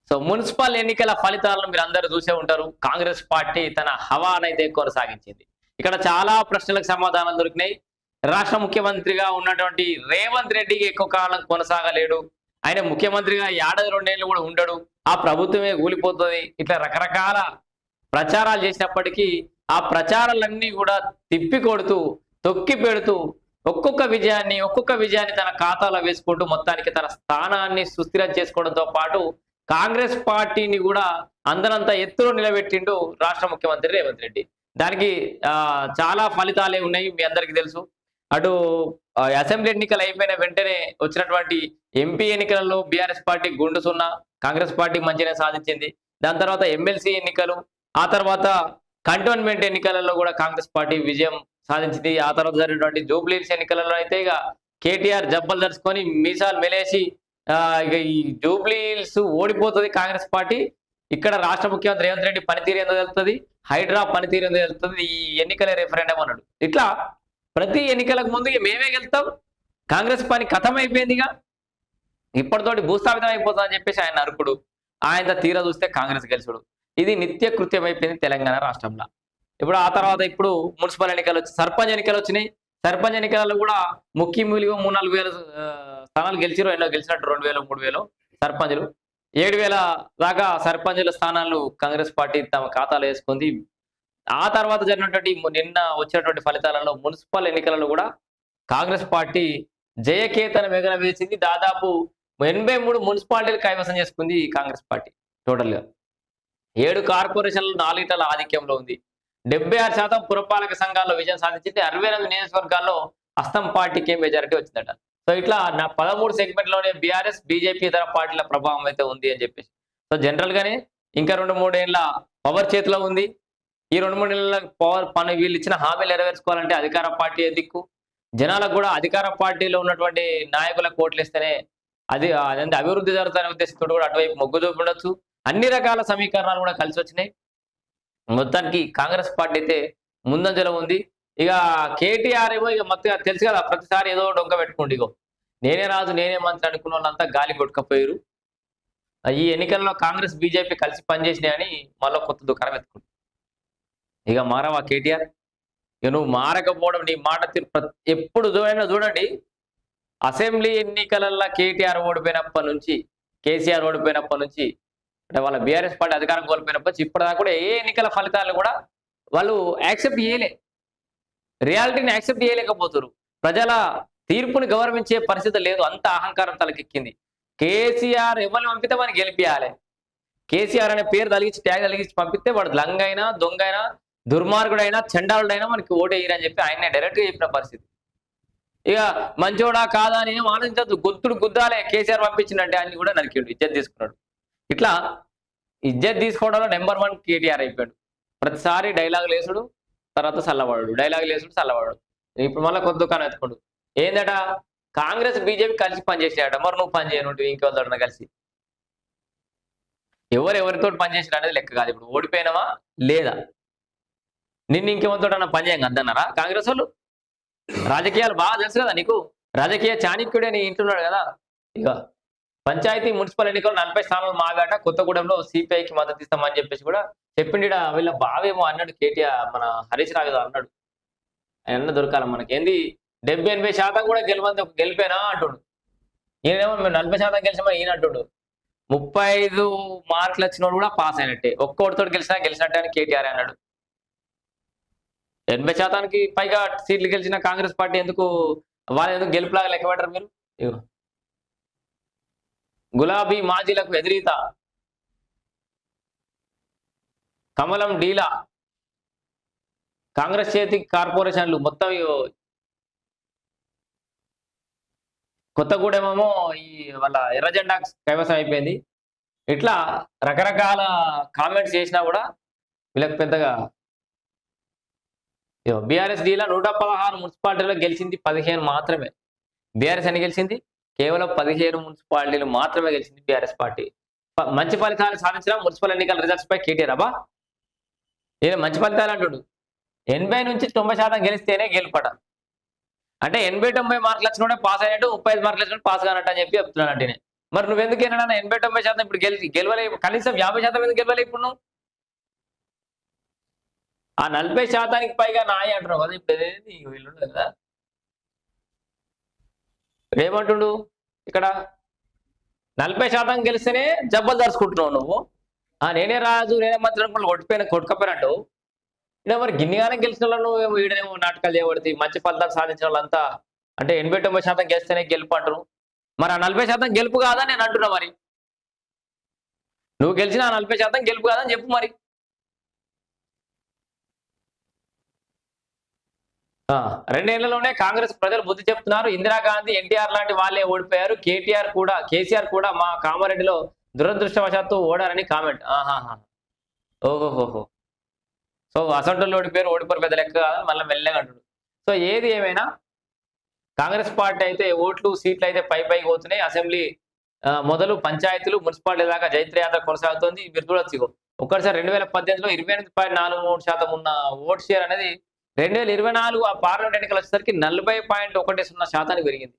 So municipal ఎన్నికల ఫలితాలను మీరు అందరూ చూసే ఉంటారు. కాంగ్రెస్ పార్టీ తన హవానైతే కొనసాగించింది. ఇక్కడ చాలా ప్రశ్నలకు సమాధానాలు దొరికినాయి. రాష్ట్ర ముఖ్యమంత్రిగా ఉన్నటువంటి రేవంత్ రెడ్డికి ఎక్కువ కాలం కొనసాగలేడు. ఆయన ముఖ్యమంత్రిగా ఏడాది 2 ఏళ్ళు కూడా ఉండడు. ఆ ప్రభుత్వమే కూలిపోతుంది. ఇట్లా రకరకాల ప్రచారాలు చేసినప్పటికీ ఆ ప్రచారాలన్నీ కూడా తిప్పి కొడుతూ, తొక్కి పెడుతూ ఒక్కొక్క విజయాన్ని తన ఖాతాలో వేసుకుంటూ మొత్తానికి తన స్థానాన్ని సుస్థిరం చేసుకోవడంతో పాటు కాంగ్రెస్ పార్టీని కూడా అందనంత ఎత్తులో నిలబెట్టిండు రాష్ట్ర ముఖ్యమంత్రి రేవంత్ రెడ్డి. దానికి చాలా ఫలితాలే ఉన్నాయి, మీ అందరికీ తెలుసు. అటు అసెంబ్లీ ఎన్నికలు అయిపోయిన వెంటనే వచ్చినటువంటి ఎంపీ ఎన్నికలలో బీఆర్ఎస్ పార్టీ గుండు సున్నా, కాంగ్రెస్ పార్టీ మంచిగా సాధించింది. దాని తర్వాత ఎమ్మెల్సీ ఎన్నికలు, ఆ తర్వాత కంటోన్మెంట్ ఎన్నికలలో కూడా కాంగ్రెస్ పార్టీ విజయం సాధించింది. ఆ తర్వాత జరిగినటువంటి జూబ్లీస్ ఎన్నికలలో అయితే ఇక కేటీఆర్ జబ్బలు దర్చుకొని మీసాలు మెలేసి ఇక ఈ జూబ్లీస్ ఓడిపోతుంది కాంగ్రెస్ పార్టీ. ఇక్కడ రాష్ట్ర ముఖ్యమంత్రి రేవంత్ రెడ్డి పనితీరు ఏందో తెలుస్తుంది, హైడ్రా పనితీరు ఏందో తెలుస్తుంది, ఈ ఎన్నికల రెఫరెండం అన్నాడు. ఇట్లా ప్రతి ఎన్నికలకు ముందు మేమే గెలుస్తాం, కాంగ్రెస్ పని కథం అయిపోయిందిగా, ఇప్పటితోటి భూస్థాపితం అయిపోతుంది అని చెప్పేసి ఆయన అరుకుడు. ఆయన తీర చూస్తే కాంగ్రెస్ గెలుచుడు. ఇది నిత్య కృత్యం అయిపోయింది తెలంగాణ రాష్ట్రంలో. ఇప్పుడు ఆ తర్వాత ఇప్పుడు మున్సిపల్ ఎన్నికలు వచ్చి సర్పంచ్ ఎన్నికలు వచ్చినాయి. సర్పంచ్ ఎన్నికలలో కూడా ముఖ్యమూలిగా 3-4 వేల స్థానాలు గెలిచిరు. ఎన్నో గెలిచినట్టు 2,000-3,000 సర్పంచులు, 7,000 దాకా సర్పంచుల స్థానాలు కాంగ్రెస్ పార్టీ తమ ఖాతాలో వేసుకుంది. ఆ తర్వాత జరిగినటువంటి నిన్న వచ్చినటువంటి ఫలితాలలో మున్సిపల్ ఎన్నికలలో కూడా కాంగ్రెస్ పార్టీ జయకేతనం ఎగరవేసింది. దాదాపు 83 మున్సిపాలిటీలు కైవసం చేసుకుంది ఈ కాంగ్రెస్ పార్టీ. టోటల్గా 7 కార్పొరేషన్లు 4 ఆధిక్యంలో ఉంది. 76% పురపాలక సంఘాల్లో విజయం సాధించింది. 68 నియోజకవర్గాల్లో హస్తం పార్టీకి మెజారిటీ వచ్చిందట. సో ఇట్లా 13 సెగ్మెంట్లోనే బీఆర్ఎస్, బీజేపీ ఇతర పార్టీల ప్రభావం అయితే ఉంది అని చెప్పేసి. సో జనరల్ గానే ఇంకా 2-3 ఏళ్ళ పవర్ చేతిలో ఉంది. ఈ 2-3 ఏళ్ళ పవర్ పని వీళ్ళు ఇచ్చిన హామీలు నెరవేర్చుకోవాలంటే అధికార పార్టీ దిక్కు. జనాలకు కూడా అధికార పార్టీలో ఉన్నటువంటి నాయకులకు ఓట్లేస్తేనే అది అభివృద్ధి జరుగుతున్న ఉద్దేశంతో కూడా అటువైపు మొగ్గు చూపి ఉండొచ్చు. అన్ని రకాల సమీకరణాలు కూడా కలిసి వచ్చినాయి. మొత్తానికి కాంగ్రెస్ పార్టీ అయితే ముందంజలో ఉంది. ఇక కేటీఆర్ ఏమో ఇక మొత్తగా తెలుసు కదా, ప్రతిసారి ఏదో డొంక పెట్టుకోండి. ఇగో నేనే రాజు నేనే మంత్రి అనుకున్న వాళ్ళంతా గాలి కొట్టుకపోయారు. ఈ ఎన్నికల్లో కాంగ్రెస్ బీజేపీ కలిసి పనిచేసినాయని మళ్ళీ కొత్త దుకాణం ఎత్తుకుంది. ఇక మారవా కేటీఆర్? ఇక నువ్వు మారకపోవడం నీ మాట ఎప్పుడు చూడండి. అసెంబ్లీ ఎన్నికలలో కేటీఆర్ ఓడిపోయినప్పటి నుంచి, కేసీఆర్ ఓడిపోయినప్పటి నుంచి, అంటే వాళ్ళ బీఆర్ఎస్ పార్టీ అధికారం కోల్పోయినప్పటి నుంచి ఇప్పటిదాకా కూడా ఏ ఎన్నికల ఫలితాలు కూడా వాళ్ళు యాక్సెప్ట్ చేయలే, రియాలిటీని యాక్సెప్ట్ చేయలేకపోతున్నారు. ప్రజల తీర్పుని గౌరవించే పరిస్థితి లేదు. అంత అహంకారం తలకెక్కింది. కేసీఆర్ ఎవరిని పంపితే వాడిని గెలిపియాలి. కేసీఆర్ అనే పేరు తలిగించి ట్యాగ్ తలిగించి పంపిస్తే వాడు లంగైనా, దొంగైనా, దుర్మార్గుడైనా, చండాలుడైనా మనకి ఓటేయరని చెప్పి ఆయనే డైరెక్ట్గా చెప్పిన పరిస్థితి. ఇక మంచోడా కాదా అని ఏం ఆలోచించద్దు, గుద్దుడు గుద్దాలే. కేసీఆర్ పంపించిందంటే ఆయన కూడా నరికిండు, ఇజ్జత్ తీసుకున్నాడు. ఇట్లా ఇజ్జత్ తీసుకోవడంలో నెంబర్ 1 కేటీఆర్ అయిపోయాడు. ప్రతిసారి డైలాగులు వేసుడు, తర్వాత చల్లబడు, డైలాగులు వేసుడు, చల్లబడు. ఇప్పుడు మళ్ళీ కొత్త దుకాణం ఎత్తుకోడు. ఏందట, కాంగ్రెస్ బీజేపీ కలిసి పనిచేసాడట. మరి నువ్వు పని చేయనుంటు ఇంకెవరితో కలిసి ఎవరితో పనిచేసాడు అనేది లెక్క కాదు. ఇప్పుడు ఓడిపోయినావా లేదా, నిన్ను ఇంకెవరితో పని చేయంగా అద్దన్నారా కాంగ్రెస్ వాళ్ళు? రాజకీయాలు బాగా తెలుసు కదా నీకు, రాజకీయ చాణక్యుడే నీ ఇంటున్నాడు కదా. ఇక పంచాయతీ మున్సిపల్ ఎన్నికలు 40 స్థానాలు మాగాట, కొత్తగూడెంలో సిపిఐకి మద్దతు ఇస్తామని చెప్పేసి కూడా చెప్పిండి. వీళ్ళ బావేమో అన్నాడు కేటీఆర్, మన హరీష్ రావు అన్నాడు. ఆయన దొరకాల మనకి ఏంది 70-80% కూడా గెలిపేనా అంటుడు. ఈయనేమో మేము 40% గెలిచామా ఈయన అంటుడు. 35 మార్కులు వచ్చినోడు కూడా పాస్ అయినట్టే, ఒక్కొక్కటితో గెలిచినట్టే అని కేటీఆర్ అన్నాడు. 80%కి పైగా సీట్లు గెలిచిన కాంగ్రెస్ పార్టీ ఎందుకు వాళ్ళు ఎందుకు గెలుపులాగా లెక్క పెట్టరు మీరు? గులాబీ మాజీలకు ఎదిరీత, కమలం డీలా, కాంగ్రెస్ చేతి కార్పొరేషన్లు మొత్తం. కొత్తగూడెమేమో ఈ వాళ్ళ ఎర్ర జెండా కైవసం అయిపోయింది. ఇట్లా రకరకాల కామెంట్స్ చేసినా కూడా వీళ్ళకి పెద్దగా. బీఆర్ఎస్ డీలా 116 మున్సిపాలిటీలో గెలిచింది 15 మాత్రమే. బీఆర్ఎస్ అని గెలిచింది కేవలం 15 మున్సిపాలిటీలు మాత్రమే గెలిచింది బీఆర్ఎస్ పార్టీ. మంచి ఫలితాలు సాధించిన మున్సిపల్ ఎన్నికల రిజల్ట్స్ పై కేటీఆర్ అబ్బా నేను మంచి ఫలితాలు అంటుడు. 80 నుంచి 90% గెలిస్తేనే గెలుపట. అంటే 80-90 మార్కులు వచ్చినోడే పాస్ అయినట్టు, 35 మార్కులు వచ్చినట్టు పాస్ కానట్టు అని చెప్పి చెప్తున్నాను. అంటే మరి నువ్వెందుకు ఏనా 80-90% ఇప్పుడు గెలవలే, కనీసం 50% ఎందుకు గెలవలే ఇప్పుడు నువ్వు? ఆ 40% పైగా నాయ అంటున్నావు కదా ఇప్పుడు. ఏది వీళ్ళు కదా ఏమంటుండు ఇక్కడ 40% గెలిస్తేనే జబ్బలు దరుచుకుంటున్నావు నువ్వు. నేనే రాజు నేనే మంత్రి అనుకుని కొట్టుకపోయినట్టు ఈయన మరి గిన్నెగానే గెలిచిన వాళ్ళు నువ్వు ఈడనేమో నాటకాలు చేయబడితే మంచి ఫలితాలు సాధించిన వాళ్ళంతా అంటే 80-90% గెలిస్తేనే గెలుపు అంటారు. మరి ఆ 40% గెలుపు కాదా నేను అంటున్నా. మరి నువ్వు గెలిచిన ఆ 40% గెలుపు కాదని చెప్పు మరి. 2 ఏళ్లలోనే కాంగ్రెస్ ప్రజలు బుద్ధి చెప్తున్నారు. ఇందిరాగాంధీ, ఎన్టీఆర్ లాంటి వాళ్ళే ఓడిపోయారు. కేసీఆర్ కూడా మా కామారెడ్డిలో దురదృష్టవశాత్తు ఓడారని కామెంట్. ఓహోహోహో. సో అసంటోళ్ళు ఓడిపోరు పెద్ద లెక్క కాదని మళ్ళీ మెల్లగా అంటుడు. సో ఏది ఏమైనా కాంగ్రెస్ పార్టీ అయితే ఓట్లు సీట్లు అయితే పైకి పోతున్నాయి. అసెంబ్లీ మొదలు పంచాయతీలు మున్సిపాలిటీ దాకా జైత్రయాత్ర కొనసాగుతోంది. మీరు చూడొచ్చు ఒక్కసారి 2018లో 28.43% ఉన్న ఓట్ షేర్ అనేది 2024 ఆ పార్లమెంట్ ఎన్నికలు వచ్చేసరికి 40.10% పెరిగింది.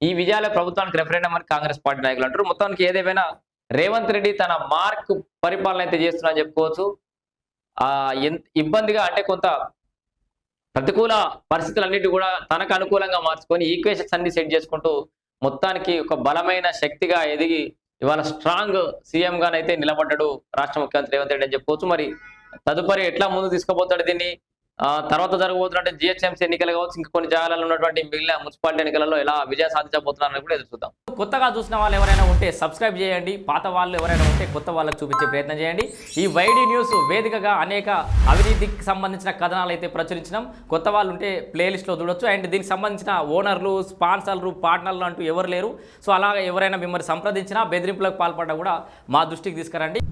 ఈ విజయాలే ప్రభుత్వానికి రెఫరెండం అని కాంగ్రెస్ పార్టీ నాయకులు అంటారు. మొత్తానికి ఏదేమైనా రేవంత్ రెడ్డి తన మార్క్ పరిపాలన అయితే చేస్తున్నా అని చెప్పుకోవచ్చు. ఇబ్బందిగా అంటే కొంత ప్రతికూల పరిస్థితులన్నిటి కూడా తనకు అనుకూలంగా మార్చుకొని ఈక్వేషన్స్ అన్ని సెట్ చేసుకుంటూ మొత్తానికి ఒక బలమైన శక్తిగా ఎదిగి ఇవాళ స్ట్రాంగ్ సీఎం గానైతే నిలబడ్డాడు రాష్ట్ర ముఖ్యమంత్రి రేవంత్ రెడ్డి అని చెప్పుకోవచ్చు. మరి తదుపరి ఎట్లా ముందు తీసుకుపోతాడు దీన్ని, తర్వాత జరగబోతున్నట్టు జిహెచ్ఎంసీ ఎన్నికలు కావచ్చు, ఇంకా కొన్ని జాగాలలో ఉన్నటువంటి మిగిలిన మున్సిపాలిటీ ఎన్నికలలో ఎలా విజయం సాధించబోతున్నారని కూడా ఎదురు చూద్దాం. కొత్తగా చూసిన వాళ్ళు ఎవరైనా ఉంటే సబ్స్క్రైబ్ చేయండి, పాత వాళ్ళు ఎవరైనా ఉంటే కొత్త వాళ్ళకి చూపించే ప్రయత్నం చేయండి. ఈ వైడి న్యూస్ వేదికగా అనేక అవినీతికి సంబంధించిన కథనాలు అయితే ప్రచురించినాం. కొత్త వాళ్ళు ఉంటే ప్లేలిస్ట్లో చూడొచ్చు. అండ్ దీనికి సంబంధించిన ఓనర్లు, స్పాన్సర్లు, పార్ట్నర్లు అంటూ ఎవరు లేరు. సో అలాగే ఎవరైనా మిమ్మల్ని సంప్రదించినా బెదిరింపులకు పాల్పడ్డా కూడా మా దృష్టికి తీసుకురండి.